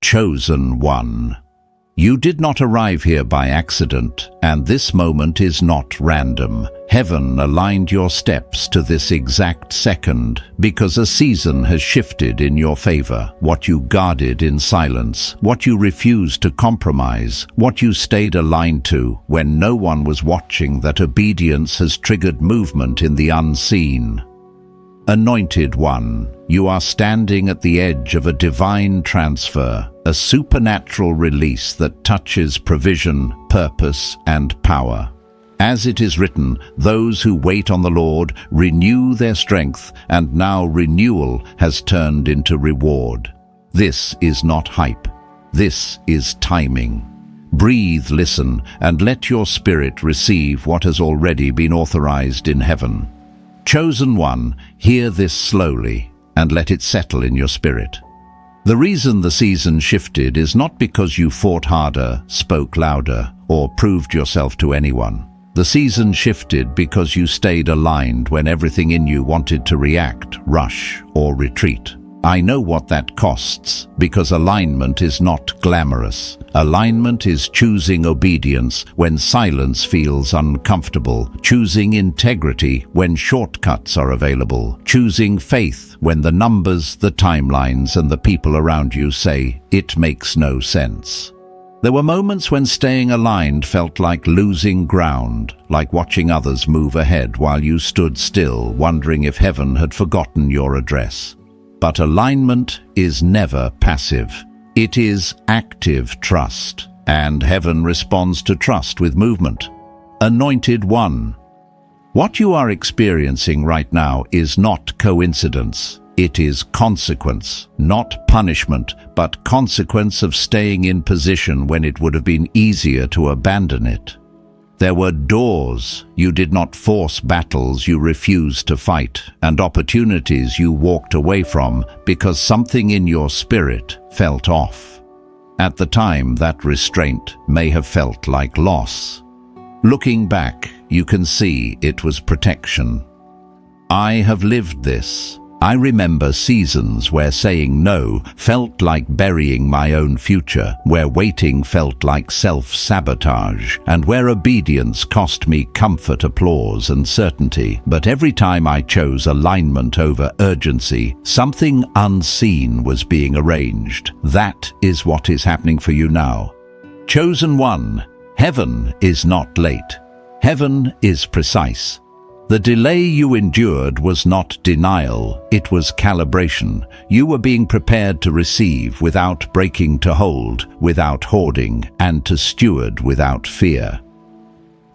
Chosen one. You did not arrive here by accident, and this moment is not random. Heaven aligned your steps to this exact second because a season has shifted in your favor. What you guarded in silence, what you refused to compromise, what you stayed aligned to when no one was watching, that obedience has triggered movement in the unseen. Anointed one, you are standing at the edge of a divine transfer, a supernatural release that touches provision, purpose, and power. As it is written, those who wait on the Lord renew their strength, and now renewal has turned into reward. This is not hype. This is timing. Breathe, listen, and let your spirit receive what has already been authorized in heaven. Chosen one, hear this slowly and let it settle in your spirit. The reason the season shifted is not because you fought harder, spoke louder, or proved yourself to anyone. The season shifted because you stayed aligned when everything in you wanted to react, rush, or retreat. I know what that costs, because alignment is not glamorous. Alignment is choosing obedience when silence feels uncomfortable, choosing integrity when shortcuts are available, choosing faith when the numbers, the timelines, and the people around you say, it makes no sense. There were moments when staying aligned felt like losing ground, like watching others move ahead while you stood still, wondering if heaven had forgotten your address. But alignment is never passive. It is active trust, and heaven responds to trust with movement. Anointed one. What you are experiencing right now is not coincidence. It is consequence, not punishment, but consequence of staying in position when it would have been easier to abandon it. There were doors you did not force, battles you refused to fight, and opportunities you walked away from because something in your spirit felt off. At the time, that restraint may have felt like loss. Looking back, you can see it was protection. I have lived this. I remember seasons where saying no felt like burying my own future, where waiting felt like self-sabotage, and where obedience cost me comfort, applause, and certainty. But every time I chose alignment over urgency, something unseen was being arranged. That is what is happening for you now. Chosen one, heaven is not late. Heaven is precise. The delay you endured was not denial, it was calibration. You were being prepared to receive without breaking, to hold without hoarding, and to steward without fear.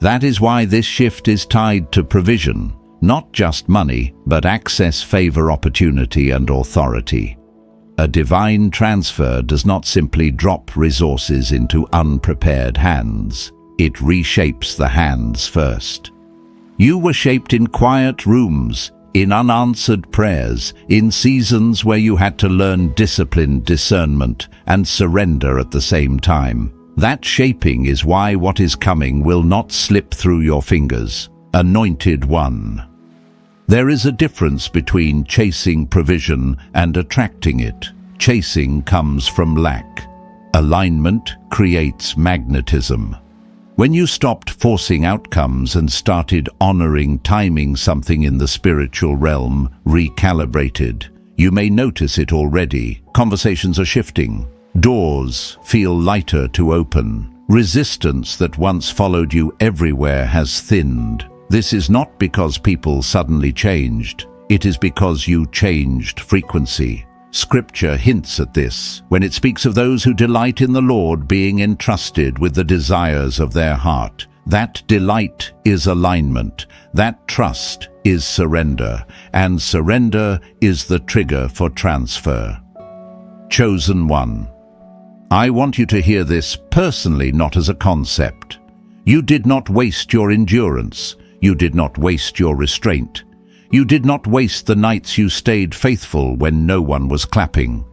That is why this shift is tied to provision, not just money, but access, favor, opportunity, and authority. A divine transfer does not simply drop resources into unprepared hands. It reshapes the hands first. You were shaped in quiet rooms, in unanswered prayers, in seasons where you had to learn discipline, discernment, and surrender at the same time. That shaping is why what is coming will not slip through your fingers. Anointed one. There is a difference between chasing provision and attracting it. Chasing comes from lack. Alignment creates magnetism. When you stopped forcing outcomes and started honoring timing, something in the spiritual realm recalibrated. You may notice it already. Conversations are shifting. Doors feel lighter to open. Resistance that once followed you everywhere has thinned. This is not because people suddenly changed. It is because you changed frequency. Scripture hints at this when it speaks of those who delight in the Lord being entrusted with the desires of their heart. That delight is alignment. That trust is surrender. And surrender is the trigger for transfer. Chosen one. I want you to hear this personally, not as a concept. You did not waste your endurance. You did not waste your restraint. You did not waste the nights you stayed faithful when no one was clapping.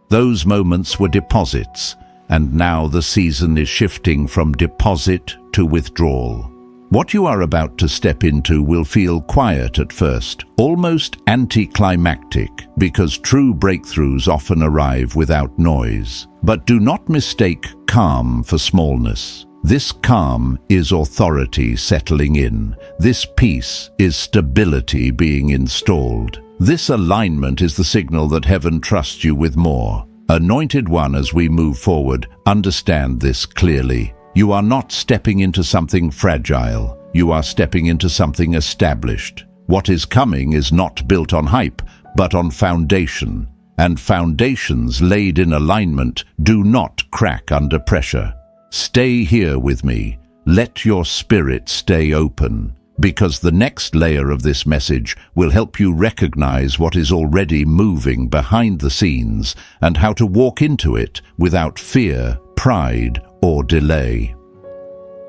Those moments were deposits, and now the season is shifting from deposit to withdrawal. What you are about to step into will feel quiet at first, almost anticlimactic, because true breakthroughs often arrive without noise. But do not mistake calm for smallness. This calm is authority settling in. This peace is stability being installed. This alignment is the signal that heaven trusts you with more. Anointed one, as we move forward, understand this clearly. You are not stepping into something fragile. You are stepping into something established. What is coming is not built on hype, but on foundation. And foundations laid in alignment do not crack under pressure. Stay here with me. Let your spirit stay open, because the next layer of this message will help you recognize what is already moving behind the scenes and how to walk into it without fear, pride, or delay.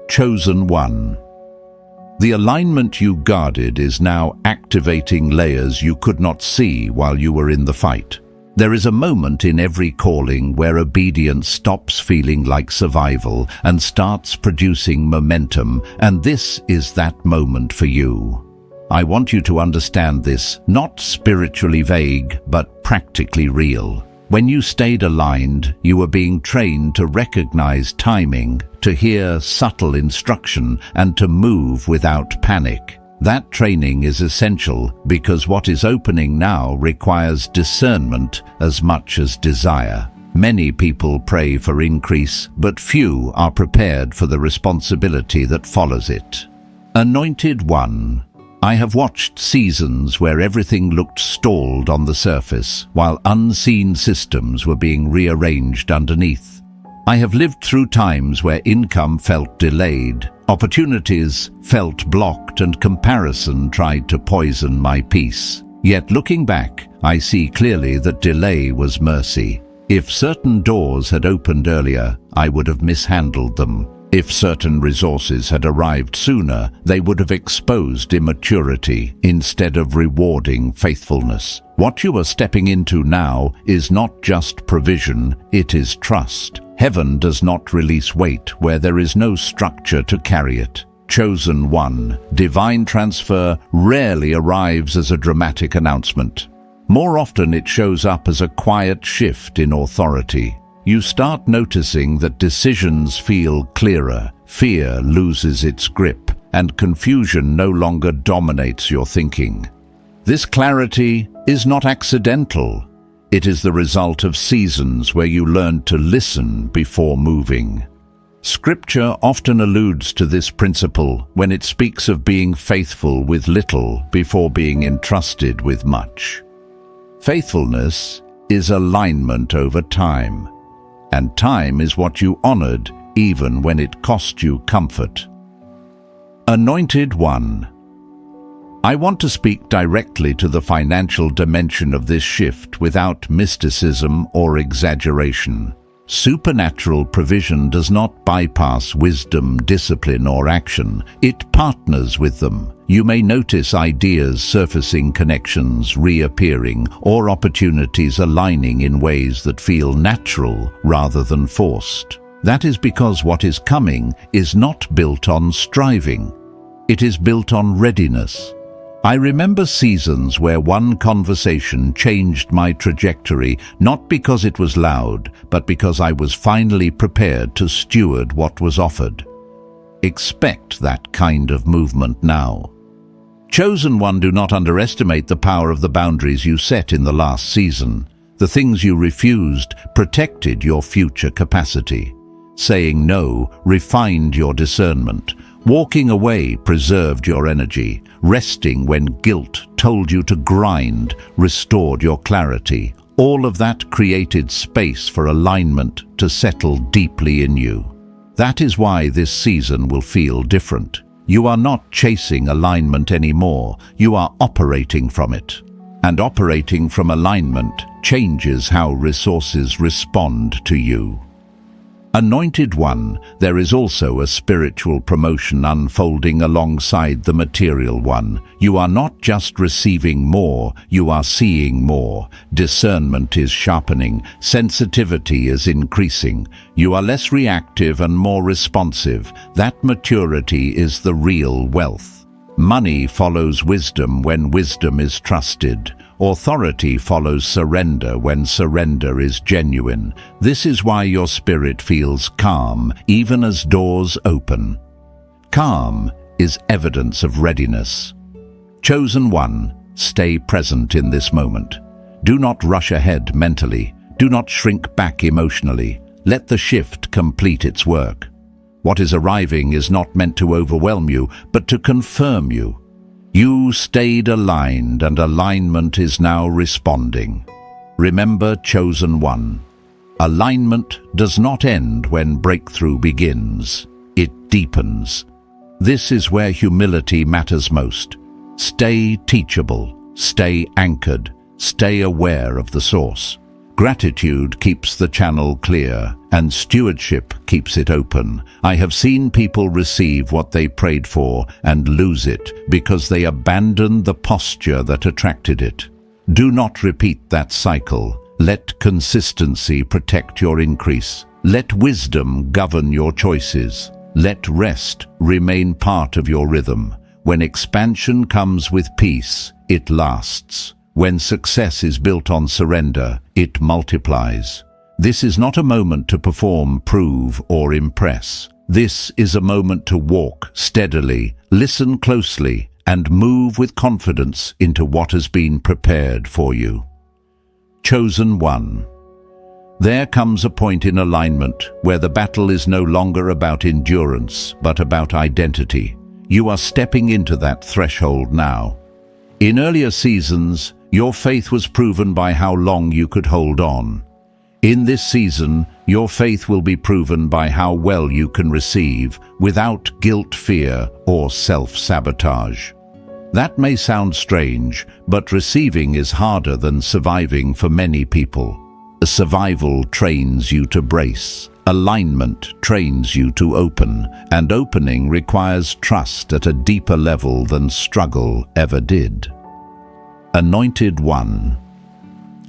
Chosen one. The alignment you guarded is now activating layers you could not see while you were in the fight. There is a moment in every calling where obedience stops feeling like survival and starts producing momentum, and this is that moment for you. I want you to understand this, not spiritually vague, but practically real. When you stayed aligned, you were being trained to recognize timing, to hear subtle instruction, and to move without panic. That training is essential because what is opening now requires discernment as much as desire. Many people pray for increase, but few are prepared for the responsibility that follows it. Anointed one. I have watched seasons where everything looked stalled on the surface, while unseen systems were being rearranged underneath. I have lived through times where income felt delayed, opportunities felt blocked, and comparison tried to poison my peace. Yet looking back, I see clearly that delay was mercy. If certain doors had opened earlier, I would have mishandled them. If certain resources had arrived sooner, they would have exposed immaturity instead of rewarding faithfulness. What you are stepping into now is not just provision, it is trust. Heaven does not release weight where there is no structure to carry it. Chosen one, divine transfer rarely arrives as a dramatic announcement. More often it shows up as a quiet shift in authority. You start noticing that decisions feel clearer, fear loses its grip, and confusion no longer dominates your thinking. This clarity is not accidental. It is the result of seasons where you learned to listen before moving. Scripture often alludes to this principle when it speaks of being faithful with little before being entrusted with much. Faithfulness is alignment over time. And time is what you honored even when it cost you comfort. Anointed one. I want to speak directly to the financial dimension of this shift without mysticism or exaggeration. Supernatural provision does not bypass wisdom, discipline, or action. It partners with them. You may notice ideas surfacing, connections reappearing, or opportunities aligning in ways that feel natural rather than forced. That is because what is coming is not built on striving. It is built on readiness. I remember seasons where one conversation changed my trajectory, not because it was loud, but because I was finally prepared to steward what was offered. Expect that kind of movement now. Chosen one, do not underestimate the power of the boundaries you set in the last season. The things you refused protected your future capacity. Saying no refined your discernment. Walking away preserved your energy. Resting when guilt told you to grind restored your clarity. All of that created space for alignment to settle deeply in you. That is why this season will feel different. You are not chasing alignment anymore. You are operating from it. And operating from alignment changes how resources respond to you. Anointed One, there is also a spiritual promotion unfolding alongside the material one. You are not just receiving more, you are seeing more. Discernment is sharpening, sensitivity is increasing. You are less reactive and more responsive. That maturity is the real wealth. Money follows wisdom when wisdom is trusted. Authority follows surrender when surrender is genuine. This is why your spirit feels calm, even as doors open. Calm is evidence of readiness. Chosen One, stay present in this moment. Do not rush ahead mentally. Do not shrink back emotionally. Let the shift complete its work. What is arriving is not meant to overwhelm you, but to confirm you. You stayed aligned, and alignment is now responding. Remember, Chosen One, alignment does not end when breakthrough begins. It deepens. This is where humility matters most. Stay teachable, stay anchored, stay aware of the source. Gratitude keeps the channel clear, and stewardship keeps it open. I have seen people receive what they prayed for and lose it because they abandoned the posture that attracted it. Do not repeat that cycle. Let consistency protect your increase. Let wisdom govern your choices. Let rest remain part of your rhythm. When expansion comes with peace, it lasts. When success is built on surrender, it multiplies. This is not a moment to perform, prove, or impress. This is a moment to walk steadily, listen closely, and move with confidence into what has been prepared for you. Chosen One. There comes a point in alignment where the battle is no longer about endurance, but about identity. You are stepping into that threshold now. In earlier seasons, your faith was proven by how long you could hold on. In this season, your faith will be proven by how well you can receive without guilt, fear, or self-sabotage. That may sound strange, but receiving is harder than surviving for many people. Survival trains you to brace. Alignment trains you to open, and opening requires trust at a deeper level than struggle ever did. Anointed One.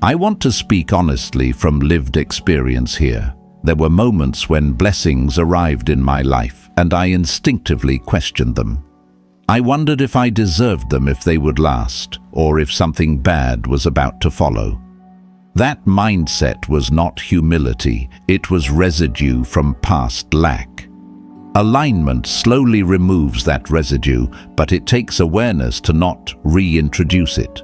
I want to speak honestly from lived experience here. There were moments when blessings arrived in my life, and I instinctively questioned them. I wondered if I deserved them, if they would last, or if something bad was about to follow. That mindset was not humility, it was residue from past lack. Alignment slowly removes that residue, but it takes awareness to not reintroduce it.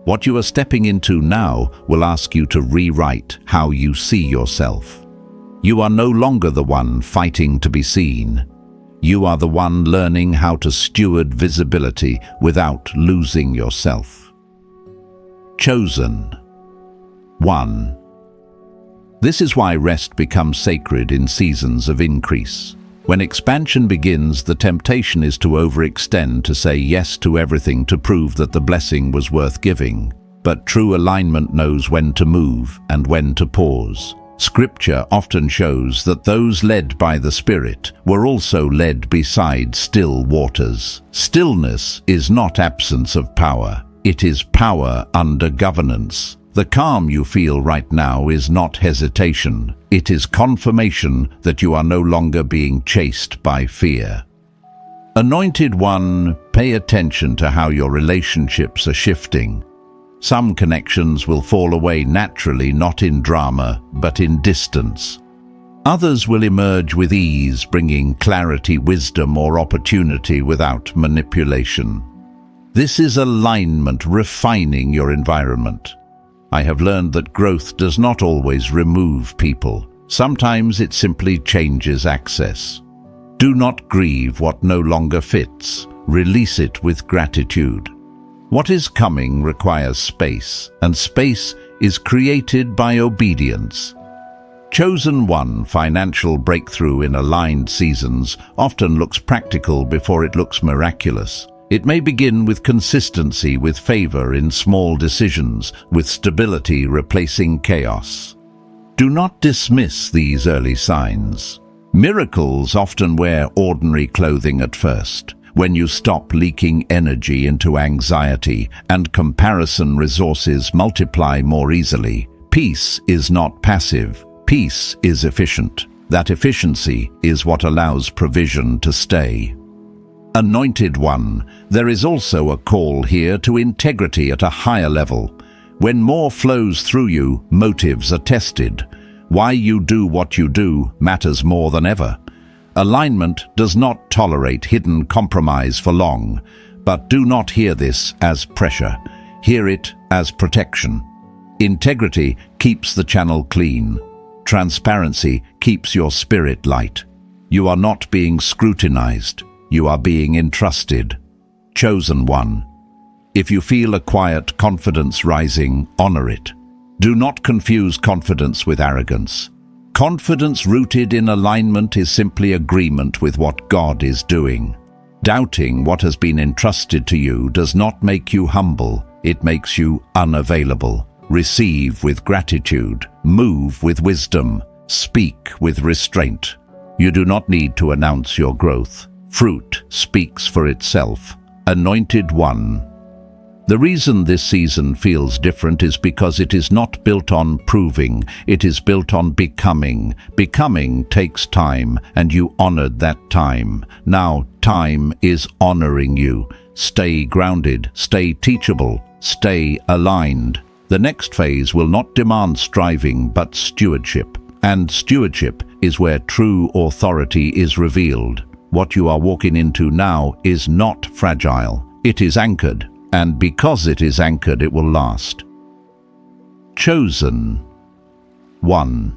What you are stepping into now will ask you to rewrite how you see yourself. You are no longer the one fighting to be seen. You are the one learning how to steward visibility without losing yourself. Chosen One. This is why rest becomes sacred in seasons of increase. When expansion begins, the temptation is to overextend, to say yes to everything, to prove that the blessing was worth giving. But true alignment knows when to move and when to pause. Scripture often shows that those led by the Spirit were also led beside still waters. Stillness is not absence of power. It is power under governance. The calm you feel right now is not hesitation. It is confirmation that you are no longer being chased by fear. Anointed One, pay attention to how your relationships are shifting. Some connections will fall away naturally, not in drama, but in distance. Others will emerge with ease, bringing clarity, wisdom, or opportunity without manipulation. This is alignment, refining your environment. I have learned that growth does not always remove people. Sometimes it simply changes access. Do not grieve what no longer fits. Release it with gratitude. What is coming requires space, and space is created by obedience. Chosen One, financial breakthrough in aligned seasons often looks practical before it looks miraculous. It may begin with consistency, with favor in small decisions, with stability replacing chaos. Do not dismiss these early signs. Miracles often wear ordinary clothing at first. When you stop leaking energy into anxiety and comparison, resources multiply more easily. Peace is not passive. Peace is efficient. That efficiency is what allows provision to stay. Anointed One, there is also a call here to integrity at a higher level. When more flows through you, motives are tested. Why you do what you do matters more than ever. Alignment does not tolerate hidden compromise for long, but do not hear this as pressure. Hear it as protection. Integrity keeps the channel clean. Transparency keeps your spirit light. You are not being scrutinized. You are being entrusted. Chosen One. If you feel a quiet confidence rising, honor it. Do not confuse confidence with arrogance. Confidence rooted in alignment is simply agreement with what God is doing. Doubting what has been entrusted to you does not make you humble, it makes you unavailable. Receive with gratitude, move with wisdom, speak with restraint. You do not need to announce your growth. Fruit speaks for itself. Anointed One. The reason this season feels different is because it is not built on proving, it is built on becoming. Becoming takes time, and you honored that time. Now, time is honoring you. Stay grounded, stay teachable, stay aligned. The next phase will not demand striving, but stewardship. And stewardship is where true authority is revealed. What you are walking into now is not fragile. It is anchored. And because it is anchored, it will last. Chosen One.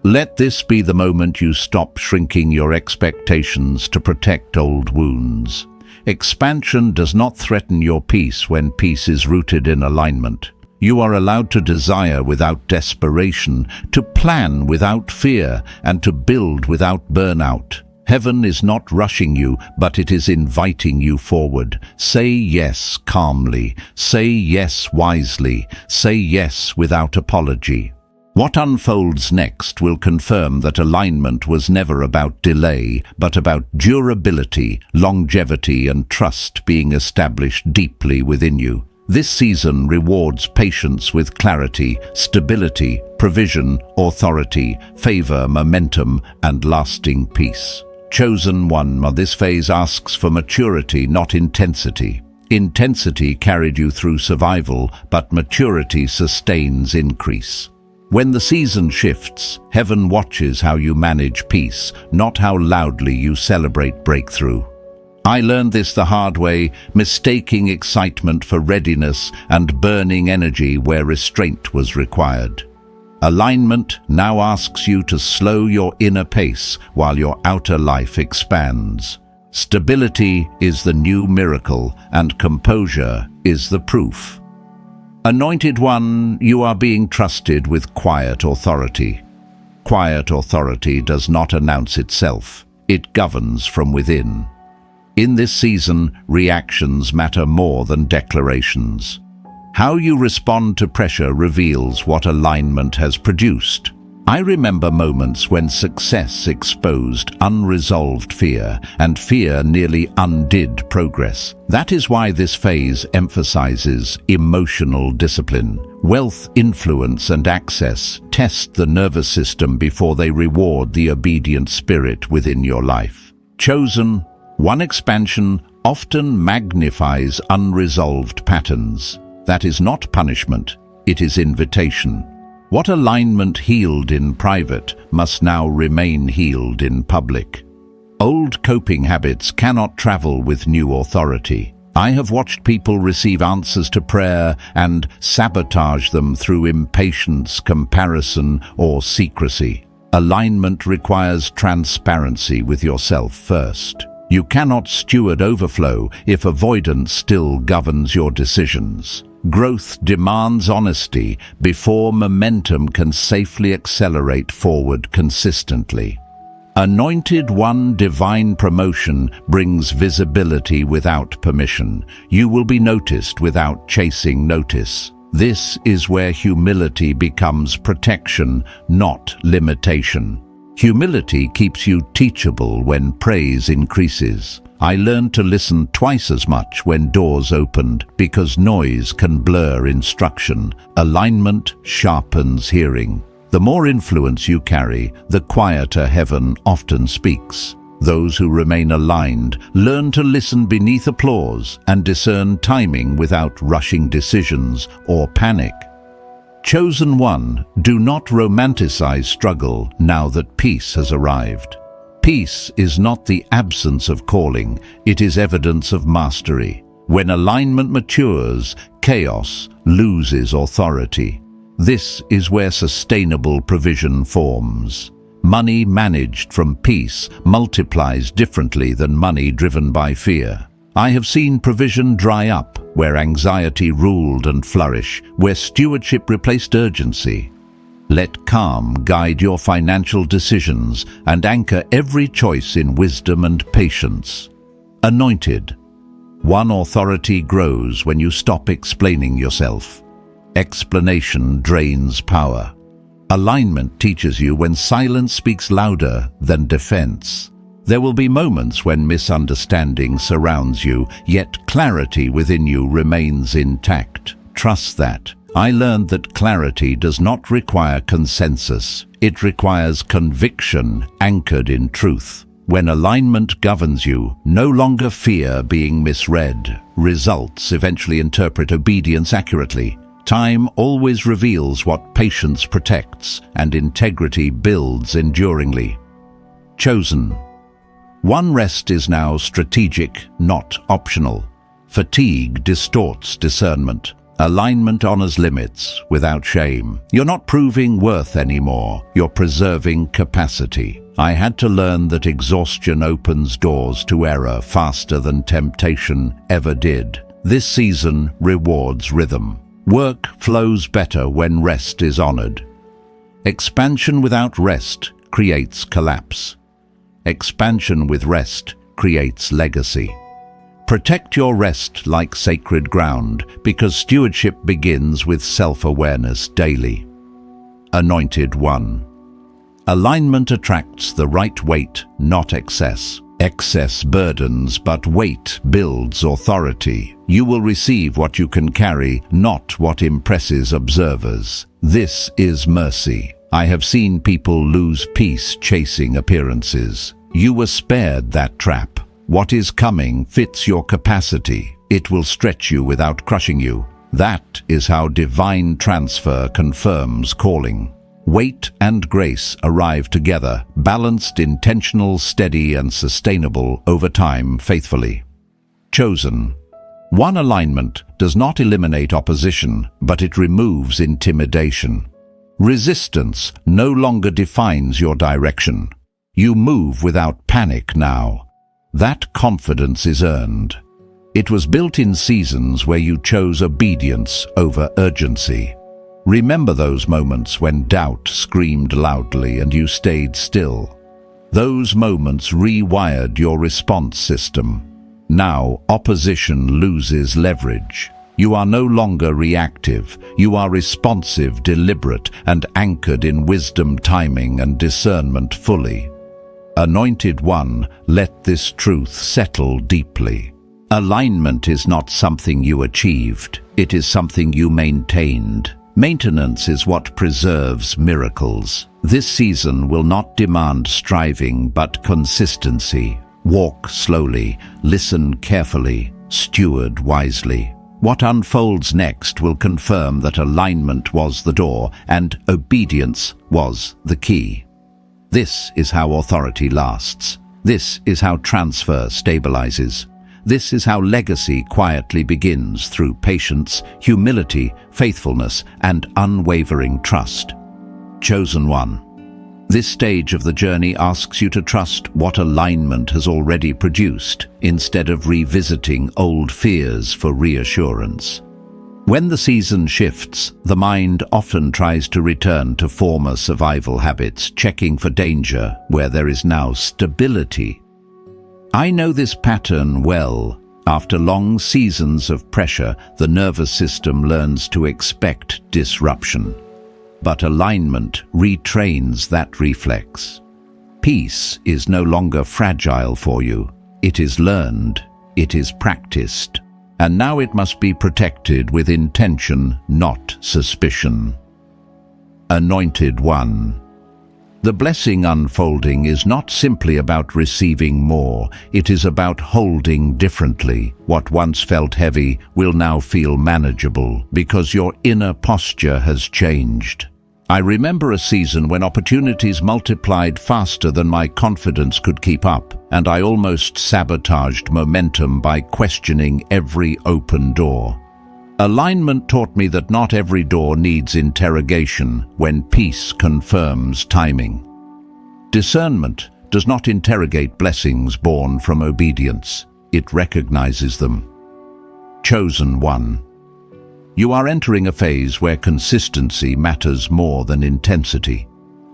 Let this be the moment you stop shrinking your expectations to protect old wounds. Expansion does not threaten your peace when peace is rooted in alignment. You are allowed to desire without desperation, to plan without fear, and to build without burnout. Heaven is not rushing you, but it is inviting you forward. Say yes calmly. Say yes wisely. Say yes without apology. What unfolds next will confirm that alignment was never about delay, but about durability, longevity, and trust being established deeply within you. This season rewards patience with clarity, stability, provision, authority, favor, momentum, and lasting peace. Chosen One, this phase asks for maturity, not intensity. Intensity carried you through survival, but maturity sustains increase. When the season shifts, heaven watches how you manage peace, not how loudly you celebrate breakthrough. I learned this the hard way, mistaking excitement for readiness and burning energy where restraint was required. Alignment now asks you to slow your inner pace while your outer life expands. Stability is the new miracle, and composure is the proof. Anointed One, you are being trusted with quiet authority. Quiet authority does not announce itself. It governs from within. In this season, reactions matter more than declarations. How you respond to pressure reveals what alignment has produced. I remember moments when success exposed unresolved fear, and fear nearly undid progress. That is why this phase emphasizes emotional discipline. Wealth, influence, and access test the nervous system before they reward the obedient spirit within your life. Chosen One, expansion often magnifies unresolved patterns. That is not punishment, it is invitation. What alignment healed in private must now remain healed in public. Old coping habits cannot travel with new authority. I have watched people receive answers to prayer and sabotage them through impatience, comparison, or secrecy. Alignment requires transparency with yourself first. You cannot steward overflow if avoidance still governs your decisions. Growth demands honesty before momentum can safely accelerate forward consistently. Anointed One, divine promotion brings visibility without permission. You will be noticed without chasing notice. This is where humility becomes protection, not limitation. Humility keeps you teachable when praise increases. I learned to listen twice as much when doors opened because noise can blur instruction. Alignment sharpens hearing. The more influence you carry, the quieter heaven often speaks. Those who remain aligned learn to listen beneath applause and discern timing without rushing decisions or panic. Chosen one, do not romanticize struggle now that peace has arrived. Peace is not the absence of calling, it is evidence of mastery. When alignment matures, chaos loses authority. This is where sustainable provision forms. Money managed from peace multiplies differently than money driven by fear. I have seen provision dry up where anxiety ruled and flourish, where stewardship replaced urgency. Let calm guide your financial decisions and anchor every choice in wisdom and patience. Anointed. One authority grows when you stop explaining yourself. Explanation drains power. Alignment teaches you when silence speaks louder than defense. There will be moments when misunderstanding surrounds you, yet clarity within you remains intact. Trust that. I learned that clarity does not require consensus. It requires conviction anchored in truth. When alignment governs you, no longer fear being misread. Results eventually interpret obedience accurately. Time always reveals what patience protects, and integrity builds enduringly. Chosen. One rest is now strategic, not optional. Fatigue distorts discernment. Alignment honors limits without shame. You're not proving worth anymore. You're preserving capacity. I had to learn that exhaustion opens doors to error faster than temptation ever did. This season rewards rhythm. Work flows better when rest is honored. Expansion without rest creates collapse. Expansion with rest creates legacy. Protect your rest like sacred ground, because stewardship begins with self-awareness daily. Anointed one. Alignment attracts the right weight, not excess. Excess burdens, but weight builds authority. You will receive what you can carry, not what impresses observers. This is mercy. I have seen people lose peace chasing appearances. You were spared that trap. What is coming fits your capacity. It will stretch you without crushing you. That is how divine transfer confirms calling. Weight and grace arrive together, balanced, intentional, steady, and sustainable over time faithfully. Chosen. One alignment does not eliminate opposition, but it removes intimidation. Resistance no longer defines your direction. You move without panic now. That confidence is earned. It was built in seasons where you chose obedience over urgency. Remember those moments when doubt screamed loudly and you stayed still. Those moments rewired your response system. Now opposition loses leverage. You are no longer reactive. You are responsive, deliberate, and anchored in wisdom, timing, and discernment fully. Anointed one, let this truth settle deeply. Alignment is not something you achieved. It is something you maintained. Maintenance is what preserves miracles. This season will not demand striving, but consistency. Walk slowly, listen carefully, steward wisely. What unfolds next will confirm that alignment was the door and obedience was the key. This is how authority lasts. This is how transfer stabilizes. This is how legacy quietly begins through patience, humility, faithfulness, and unwavering trust. Chosen one. This stage of the journey asks you to trust what alignment has already produced, instead of revisiting old fears for reassurance. When the season shifts, the mind often tries to return to former survival habits, checking for danger where there is now stability. I know this pattern well. After long seasons of pressure, the nervous system learns to expect disruption. But alignment retrains that reflex. Peace is no longer fragile for you. It is learned, it is practiced, and now it must be protected with intention, not suspicion. Anointed One. The blessing unfolding is not simply about receiving more, it is about holding differently. What once felt heavy will now feel manageable because your inner posture has changed. I remember a season when opportunities multiplied faster than my confidence could keep up, and I almost sabotaged momentum by questioning every open door. Alignment taught me that not every door needs interrogation when peace confirms timing. Discernment does not interrogate blessings born from obedience. It recognizes them. Chosen One. You are entering a phase where consistency matters more than intensity.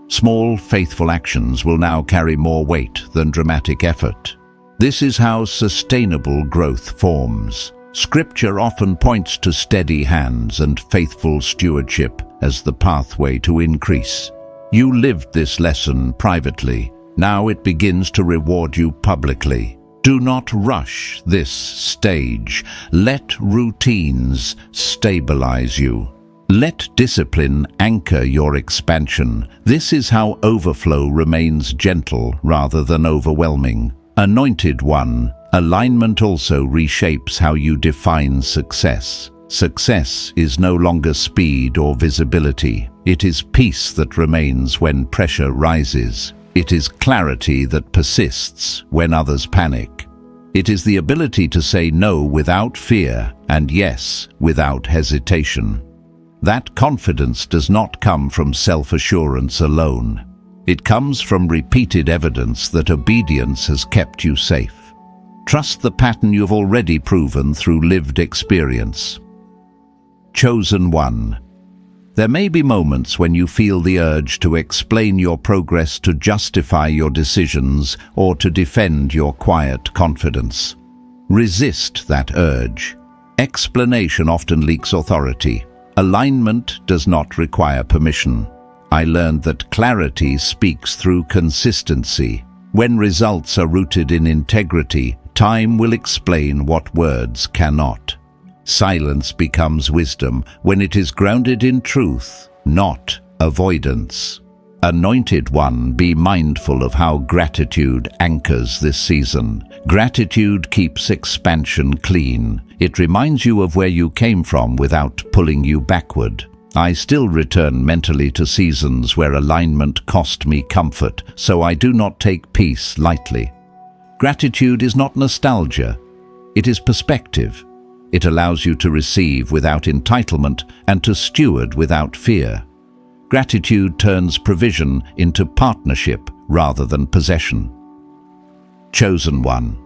Small, faithful actions will now carry more weight than dramatic effort. This is how sustainable growth forms. Scripture often points to steady hands and faithful stewardship as the pathway to increase. You lived this lesson privately. Now it begins to reward you publicly. Do not rush this stage. Let routines stabilize you. Let discipline anchor your expansion. This is how overflow remains gentle rather than overwhelming. Anointed One. Alignment also reshapes how you define success. Success is no longer speed or visibility. It is peace that remains when pressure rises. It is clarity that persists when others panic. It is the ability to say no without fear and yes without hesitation. That confidence does not come from self-assurance alone. It comes from repeated evidence that obedience has kept you safe. Trust the pattern you've already proven through lived experience. Chosen One. There may be moments when you feel the urge to explain your progress, to justify your decisions, or to defend your quiet confidence. Resist that urge. Explanation often leaks authority. Alignment does not require permission. I learned that clarity speaks through consistency. When results are rooted in integrity, time will explain what words cannot. Silence becomes wisdom when it is grounded in truth, not avoidance. Anointed One, be mindful of how gratitude anchors this season. Gratitude keeps expansion clean. It reminds you of where you came from without pulling you backward. I still return mentally to seasons where alignment cost me comfort, so I do not take peace lightly. Gratitude is not nostalgia. It is perspective. It allows you to receive without entitlement and to steward without fear. Gratitude turns provision into partnership rather than possession. Chosen One.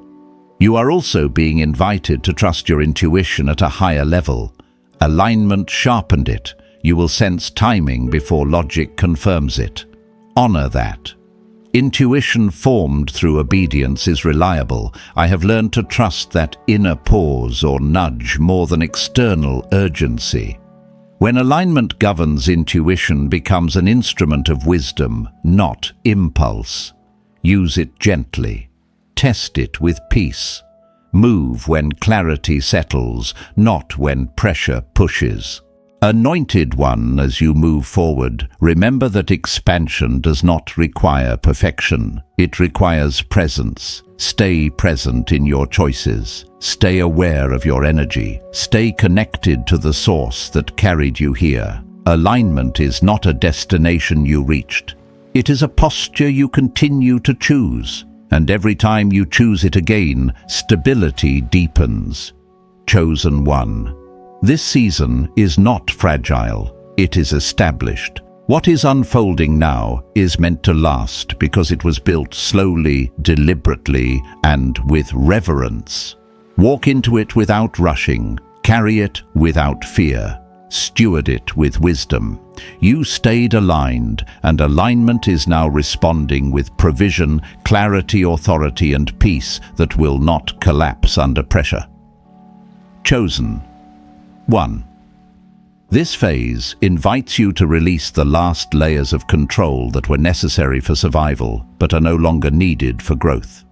You are also being invited to trust your intuition at a higher level. Alignment sharpened it. You will sense timing before logic confirms it. Honor that. Intuition formed through obedience is reliable. I have learned to trust that inner pause or nudge more than external urgency. When alignment governs, intuition becomes an instrument of wisdom, not impulse. Use it gently. Test it with peace. Move when clarity settles, not when pressure pushes. Anointed One, as you move forward, remember that expansion does not require perfection. It requires presence. Stay present in your choices. Stay aware of your energy. Stay connected to the source that carried you here. Alignment is not a destination you reached. It is a posture you continue to choose. And every time you choose it again, stability deepens. Chosen One. This season is not fragile, it is established. What is unfolding now is meant to last because it was built slowly, deliberately, and with reverence. Walk into it without rushing, carry it without fear, steward it with wisdom. You stayed aligned, and alignment is now responding with provision, clarity, authority, and peace that will not collapse under pressure. Chosen. 1. This phase invites you to release the last layers of control that were necessary for survival but are no longer needed for growth.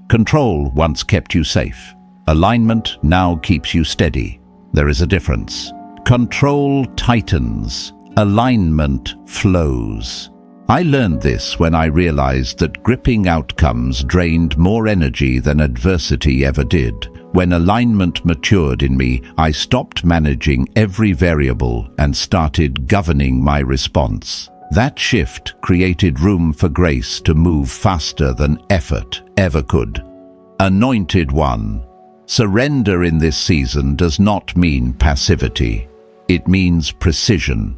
Control once kept you safe. Alignment now keeps you steady. There is a difference. Control tightens. Alignment flows. I learned this when I realized that gripping outcomes drained more energy than adversity ever did. When alignment matured in me, I stopped managing every variable and started governing my response. That shift created room for grace to move faster than effort ever could. Anointed One. Surrender in this season does not mean passivity. It means precision.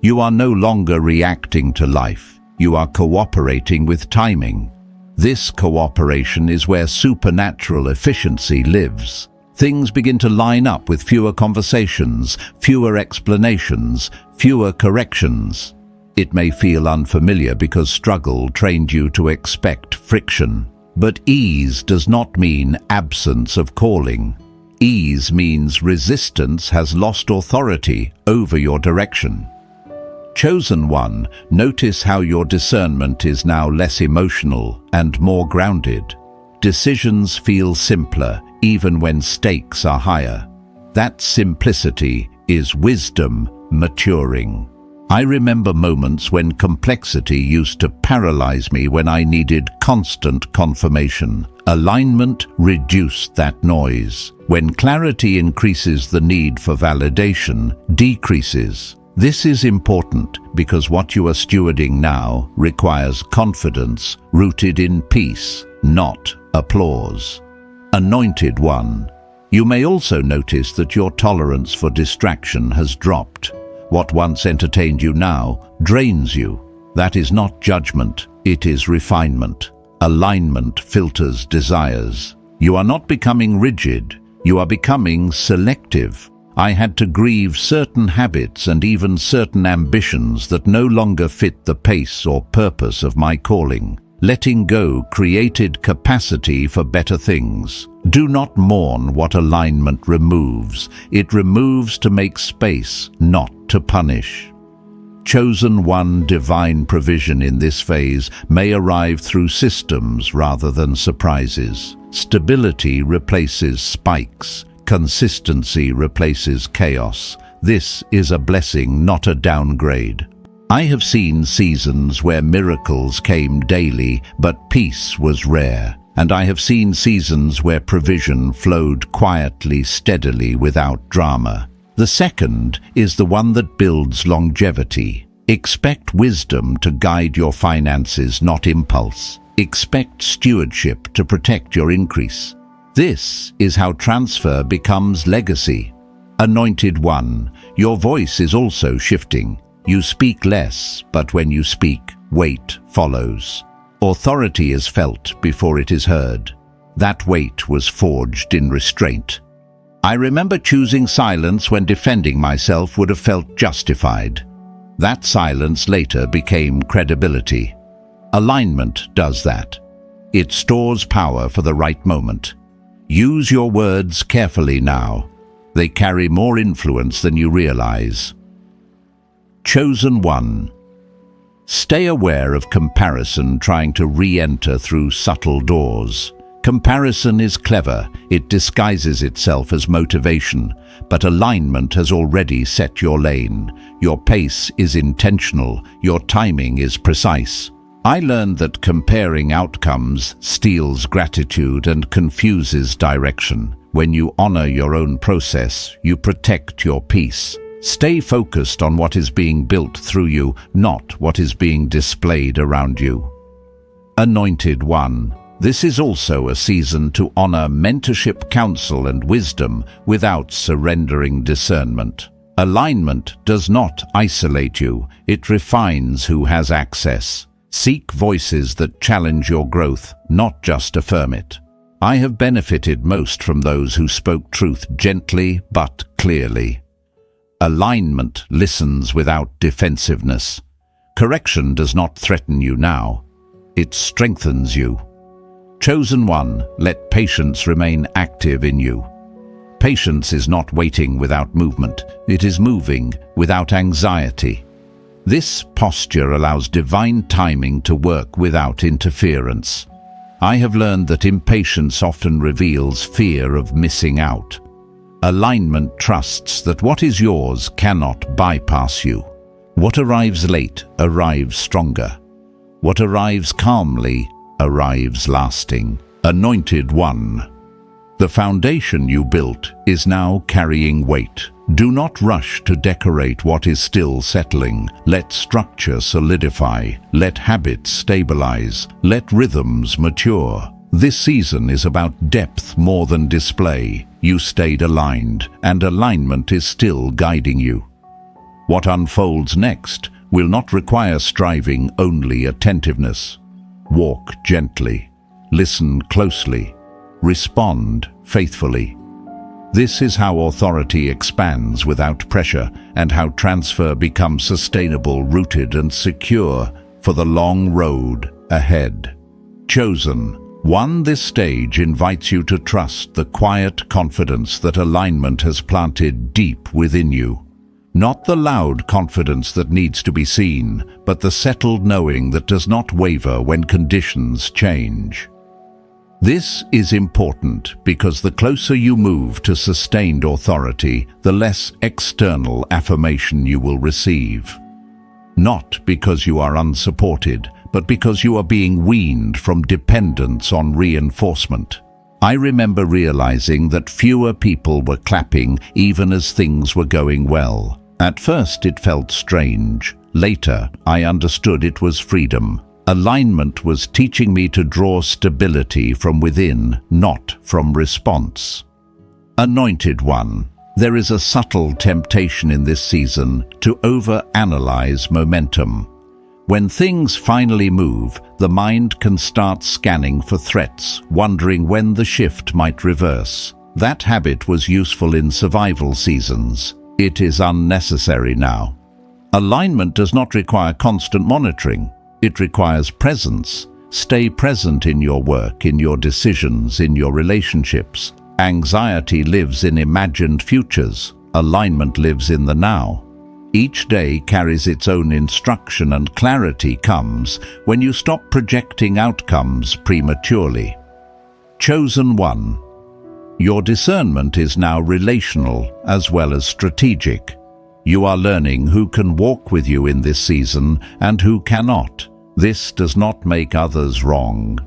You are no longer reacting to life. You are cooperating with timing. This cooperation is where supernatural efficiency lives. Things begin to line up with fewer conversations, fewer explanations, fewer corrections. It may feel unfamiliar because struggle trained you to expect friction. But ease does not mean absence of calling. Ease means resistance has lost authority over your direction. Chosen One, notice how your discernment is now less emotional and more grounded. Decisions feel simpler even when stakes are higher. That simplicity is wisdom maturing. I remember moments when complexity used to paralyze me when I needed constant confirmation. Alignment reduced that noise. When clarity increases, the need for validation decreases. This is important because what you are stewarding now requires confidence rooted in peace, not applause. Anointed One. You may also notice that your tolerance for distraction has dropped. What once entertained you now drains you. That is not judgment, it is refinement. Alignment filters desires. You are not becoming rigid, you are becoming selective. I had to grieve certain habits and even certain ambitions that no longer fit the pace or purpose of my calling. Letting go created capacity for better things. Do not mourn what alignment removes. It removes to make space, not to punish. Chosen One, divine provision in this phase may arrive through systems rather than surprises. Stability replaces spikes. Consistency replaces chaos. This is a blessing, not a downgrade. I have seen seasons where miracles came daily, but peace was rare. And I have seen seasons where provision flowed quietly, steadily, without drama. The second is the one that builds longevity. Expect wisdom to guide your finances, not impulse. Expect stewardship to protect your increase. This is how transfer becomes legacy. Anointed One, your voice is also shifting. You speak less, but when you speak, weight follows. Authority is felt before it is heard. That weight was forged in restraint. I remember choosing silence when defending myself would have felt justified. That silence later became credibility. Alignment does that. It stores power for the right moment. Use your words carefully now. They carry more influence than you realize. Chosen One. Stay aware of comparison trying to re-enter through subtle doors. Comparison is clever. It disguises itself as motivation, but alignment has already set your lane. Your pace is intentional. Your timing is precise. I learned that comparing outcomes steals gratitude and confuses direction. When you honor your own process, you protect your peace. Stay focused on what is being built through you, not what is being displayed around you. Anointed One. This is also a season to honor mentorship, counsel, and wisdom without surrendering discernment. Alignment does not isolate you. It refines who has access. Seek voices that challenge your growth, not just affirm it. I have benefited most from those who spoke truth gently but clearly. Alignment listens without defensiveness. Correction does not threaten you now. It strengthens you. Chosen One, let patience remain active in you. Patience is not waiting without movement. It is moving without anxiety. This posture allows divine timing to work without interference. I have learned that impatience often reveals fear of missing out. Alignment trusts that what is yours cannot bypass you. What arrives late arrives stronger. What arrives calmly arrives lasting. Anointed One. The foundation you built is now carrying weight. Do not rush to decorate what is still settling. Let structure solidify. Let habits stabilize. Let rhythms mature. This season is about depth more than display. You stayed aligned, and alignment is still guiding you. What unfolds next will not require striving, only attentiveness. Walk gently. Listen closely. Respond faithfully. This is how authority expands without pressure, and how transfer becomes sustainable, rooted and secure for the long road ahead. Chosen One, this stage invites you to trust the quiet confidence that alignment has planted deep within you. Not the loud confidence that needs to be seen, but the settled knowing that does not waver when conditions change. This is important because the closer you move to sustained authority, the less external affirmation you will receive. Not because you are unsupported, but because you are being weaned from dependence on reinforcement. I remember realizing that fewer people were clapping even as things were going well. At first it felt strange. Later, I understood it was freedom. Alignment was teaching me to draw stability from within, not from response. Anointed One. There is a subtle temptation in this season to overanalyze momentum. When things finally move, the mind can start scanning for threats, wondering when the shift might reverse. That habit was useful in survival seasons. It is unnecessary now. Alignment does not require constant monitoring. It requires presence. Stay present in your work, in your decisions, in your relationships. Anxiety lives in imagined futures. Alignment lives in the now. Each day carries its own instruction, and clarity comes when you stop projecting outcomes prematurely. Chosen One. Your discernment is now relational as well as strategic. You are learning who can walk with you in this season and who cannot. This does not make others wrong.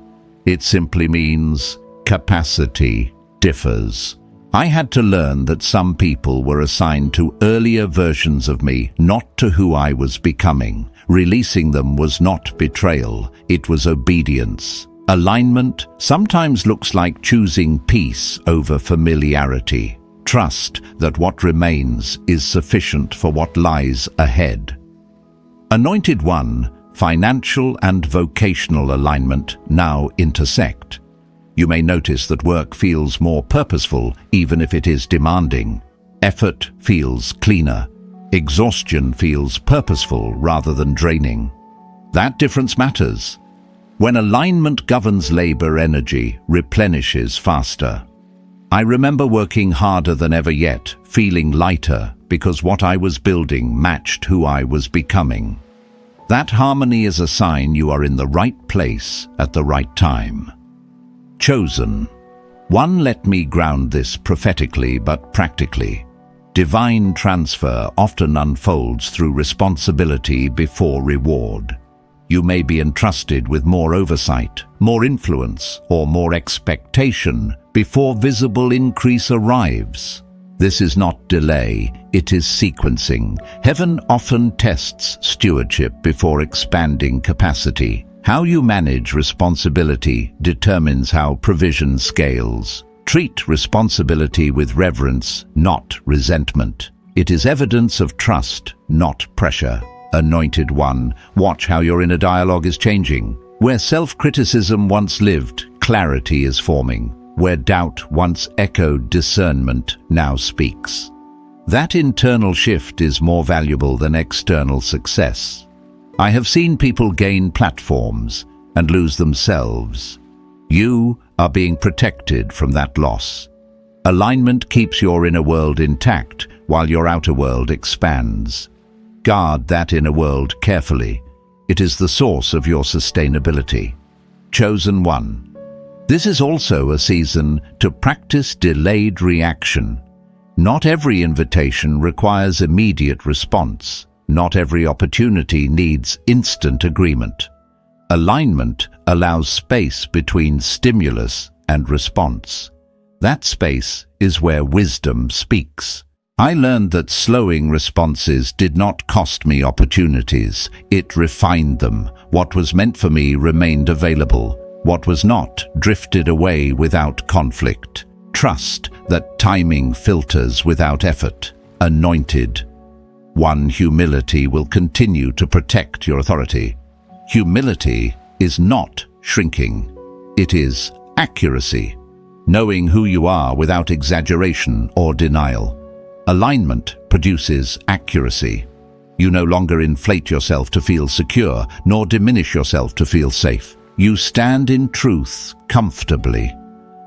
It simply means capacity differs. I had to learn that some people were assigned to earlier versions of me, not to who I was becoming. Releasing them was not betrayal, it was obedience. Alignment sometimes looks like choosing peace over familiarity. Trust that what remains is sufficient for what lies ahead. Anointed One. Financial and vocational alignment now intersect. You may notice that work feels more purposeful even if it is demanding. Effort feels cleaner. Exhaustion feels purposeful rather than draining. That difference matters. When alignment governs labor, energy replenishes faster. I remember working harder than ever yet, feeling lighter because what I was building matched who I was becoming. That harmony is a sign you are in the right place at the right time. Chosen One. Let me ground this prophetically but practically. Divine transfer often unfolds through responsibility before reward. You may be entrusted with more oversight, more influence, or more expectation before visible increase arrives. This is not delay, it is sequencing. Heaven often tests stewardship before expanding capacity. How you manage responsibility determines how provision scales. Treat responsibility with reverence, not resentment. It is evidence of trust, not pressure. Anointed One, watch how your inner dialogue is changing. Where self-criticism once lived, clarity is forming. Where doubt once echoed, discernment now speaks. That internal shift is more valuable than external success. I have seen people gain platforms and lose themselves. You are being protected from that loss. Alignment keeps your inner world intact while your outer world expands. Guard that inner world carefully. It is the source of your sustainability. Chosen one. This is also a season to practice delayed reaction. Not every invitation requires immediate response. Not every opportunity needs instant agreement. Alignment allows space between stimulus and response. That space is where wisdom speaks. I learned that slowing responses did not cost me opportunities. It refined them. What was meant for me remained available. What was not drifted away without conflict. Trust that timing filters without effort. Anointed one. Humility will continue to protect your authority. Humility is not shrinking. It is accuracy. Knowing who you are without exaggeration or denial. Alignment produces accuracy. You no longer inflate yourself to feel secure, nor diminish yourself to feel safe. You stand in truth comfortably.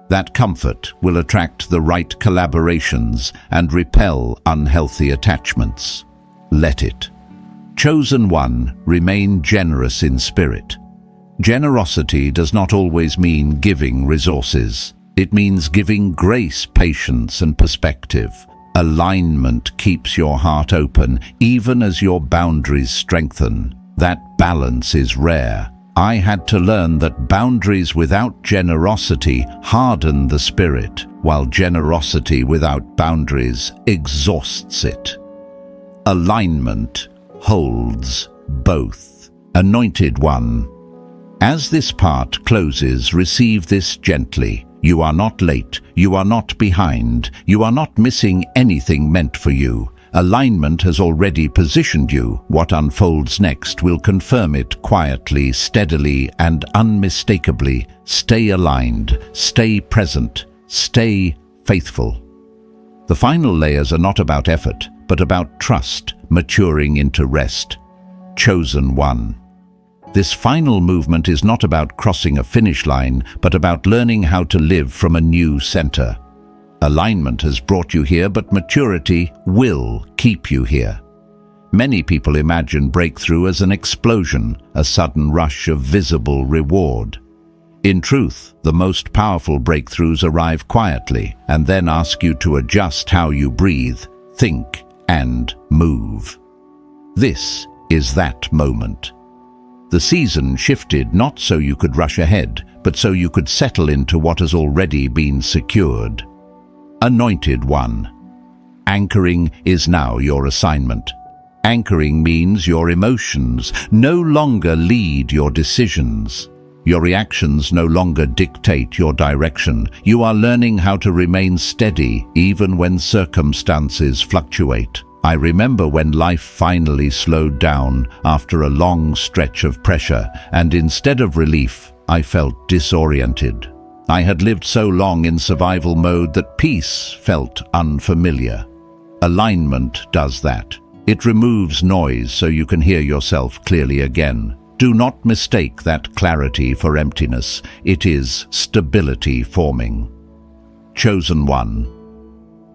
That comfort will attract the right collaborations and repel unhealthy attachments. Let it. Chosen one, remain generous in spirit. Generosity does not always mean giving resources. It means giving grace, patience, and perspective. Alignment keeps your heart open even as your boundaries strengthen. That balance is rare. I had to learn that boundaries without generosity harden the spirit, while generosity without boundaries exhausts it. Alignment holds both. Anointed one. As this part closes, receive this gently. You are not late, you are not behind, you are not missing anything meant for you. Alignment has already positioned you. What unfolds next will confirm it quietly, steadily, and unmistakably. Stay aligned, stay present, stay faithful. The final layers are not about effort, but about trust, maturing into rest. Chosen one. This final movement is not about crossing a finish line, but about learning how to live from a new center. Alignment has brought you here, but maturity will keep you here. Many people imagine breakthrough as an explosion, a sudden rush of visible reward. In truth, the most powerful breakthroughs arrive quietly and then ask you to adjust how you breathe, think, and move. This is that moment. The season shifted not so you could rush ahead, but so you could settle into what has already been secured. Anointed one. Anchoring is now your assignment. Anchoring means your emotions no longer lead your decisions. Your reactions no longer dictate your direction. You are learning how to remain steady even when circumstances fluctuate. I remember when life finally slowed down after a long stretch of pressure, and instead of relief, I felt disoriented. I had lived so long in survival mode that peace felt unfamiliar. Alignment does that. It removes noise so you can hear yourself clearly again. Do not mistake that clarity for emptiness. It is stability forming. Chosen one.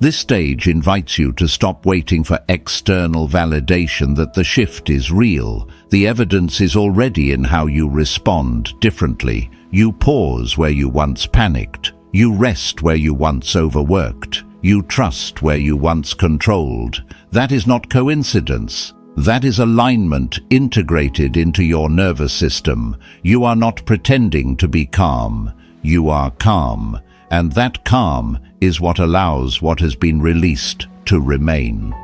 This stage invites you to stop waiting for external validation that the shift is real. The evidence is already in how you respond differently. You pause where you once panicked. You rest where you once overworked. You trust where you once controlled. That is not coincidence. That is alignment integrated into your nervous system. You are not pretending to be calm. You are calm. And that calm is what allows what has been released to remain.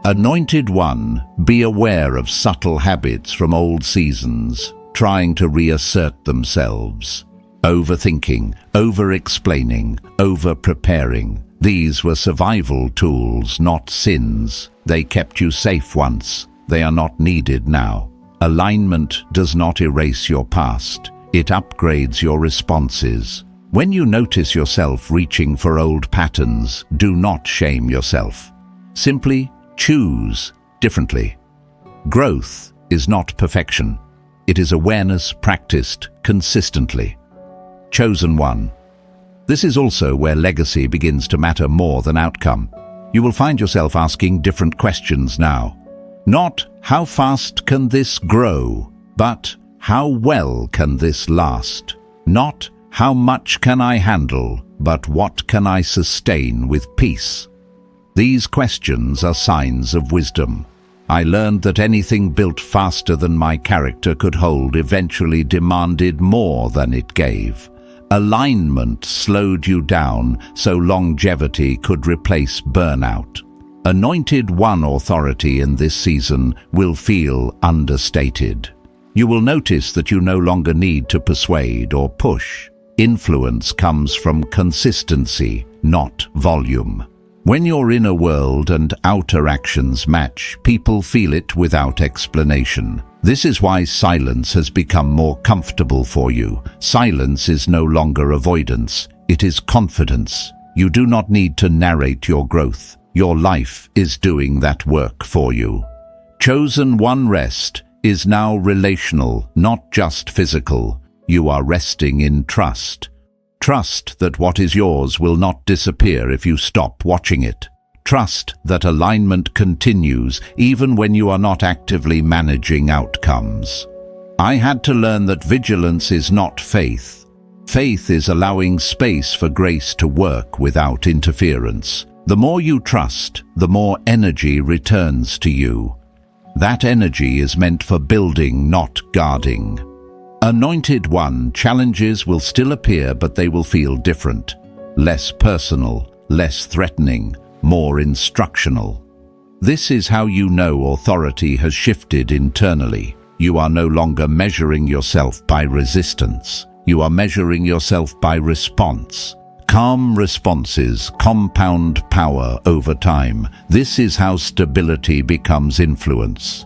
Anointed one, be aware of subtle habits from old seasons, trying to reassert themselves. Overthinking, over-explaining, over-preparing. These were survival tools, not sins. They kept you safe once. They are not needed now. Alignment does not erase your past. It upgrades your responses. When you notice yourself reaching for old patterns, do not shame yourself. Simply choose differently. Growth is not perfection. It is awareness practiced consistently. Chosen one. This is also where legacy begins to matter more than outcome. You will find yourself asking different questions now. Not how fast can this grow, but how well can this last? Not how much can I handle, but what can I sustain with peace? These questions are signs of wisdom. I learned that anything built faster than my character could hold eventually demanded more than it gave. Alignment slowed you down so longevity could replace burnout. Anointed One authority in this season will feel understated. You will notice that you no longer need to persuade or push. Influence comes from consistency, not volume. When your inner world and outer actions match, people feel it without explanation. This is why silence has become more comfortable for you. Silence is no longer avoidance, it is confidence. You do not need to narrate your growth. Your life is doing that work for you. Chosen One rest is now relational, not just physical. You are resting in trust. Trust that what is yours will not disappear if you stop watching it. Trust that alignment continues even when you are not actively managing outcomes. I had to learn that vigilance is not faith. Faith is allowing space for grace to work without interference. The more you trust, the more energy returns to you. That energy is meant for building, not guarding. Anointed One challenges will still appear, but they will feel different. Less personal, less threatening, more instructional. This is how you know authority has shifted internally. You are no longer measuring yourself by resistance. You are measuring yourself by response. Calm responses compound power over time. This is how stability becomes influence.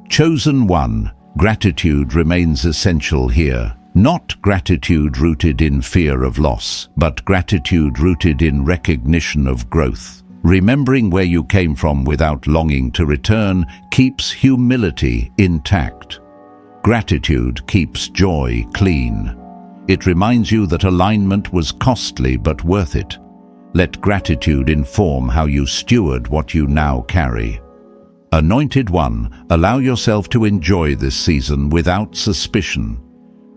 Chosen One, gratitude remains essential here. Not gratitude rooted in fear of loss, but gratitude rooted in recognition of growth. Remembering where you came from without longing to return keeps humility intact. Gratitude keeps joy clean. It reminds you that alignment was costly but worth it. Let gratitude inform how you steward what you now carry. Anointed One, allow yourself to enjoy this season without suspicion.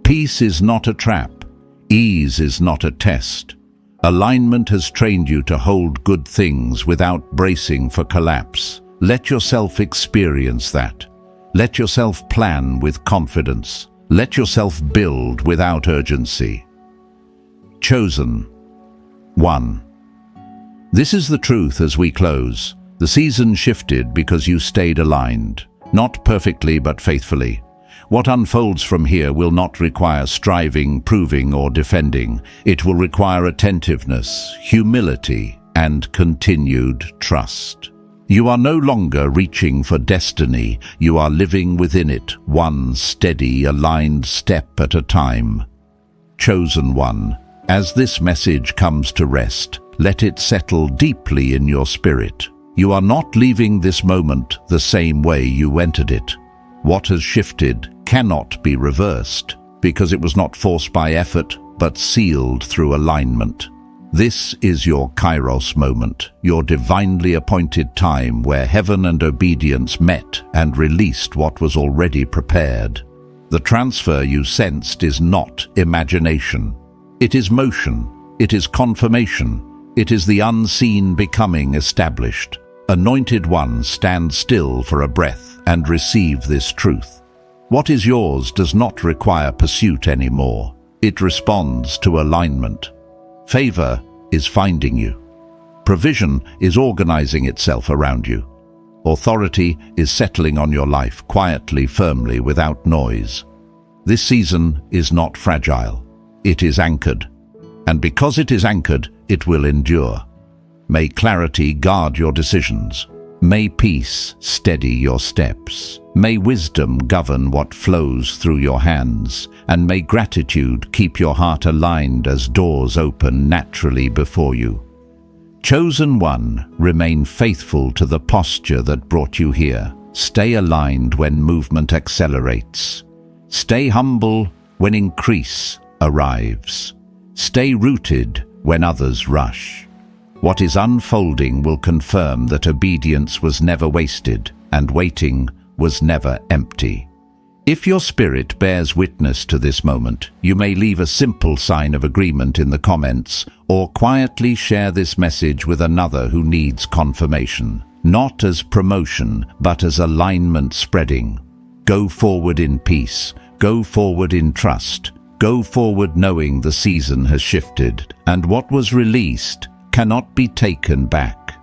Peace is not a trap. Ease is not a test. Alignment has trained you to hold good things without bracing for collapse. Let yourself experience that. Let yourself plan with confidence. Let yourself build without urgency. Chosen One. This is the truth as we close. The season shifted because you stayed aligned, not perfectly but faithfully. What unfolds from here will not require striving, proving, or defending. It will require attentiveness, humility, and continued trust. You are no longer reaching for destiny. You are living within it, one steady, aligned step at a time. Chosen One, as this message comes to rest, let it settle deeply in your spirit. You are not leaving this moment the same way you entered it. What has shifted cannot be reversed, because it was not forced by effort, but sealed through alignment. This is your Kairos moment, your divinely appointed time where heaven and obedience met and released what was already prepared. The transfer you sensed is not imagination. It is motion. It is confirmation. It is the unseen becoming established. Anointed One, stand still for a breath and receive this truth. What is yours does not require pursuit anymore. It responds to alignment. Favor is finding you. Provision is organizing itself around you. Authority is settling on your life quietly, firmly, without noise. This season is not fragile. It is anchored. And because it is anchored, it will endure. May clarity guard your decisions. May peace steady your steps. May wisdom govern what flows through your hands. And may gratitude keep your heart aligned as doors open naturally before you. Chosen One, remain faithful to the posture that brought you here. Stay aligned when movement accelerates. Stay humble when increase arrives. Stay rooted when others rush. What is unfolding will confirm that obedience was never wasted and waiting was never empty. If your spirit bears witness to this moment, you may leave a simple sign of agreement in the comments or quietly share this message with another who needs confirmation. Not as promotion, but as alignment spreading. Go forward in peace. Go forward in trust. Go forward knowing the season has shifted, and what was released cannot be taken back.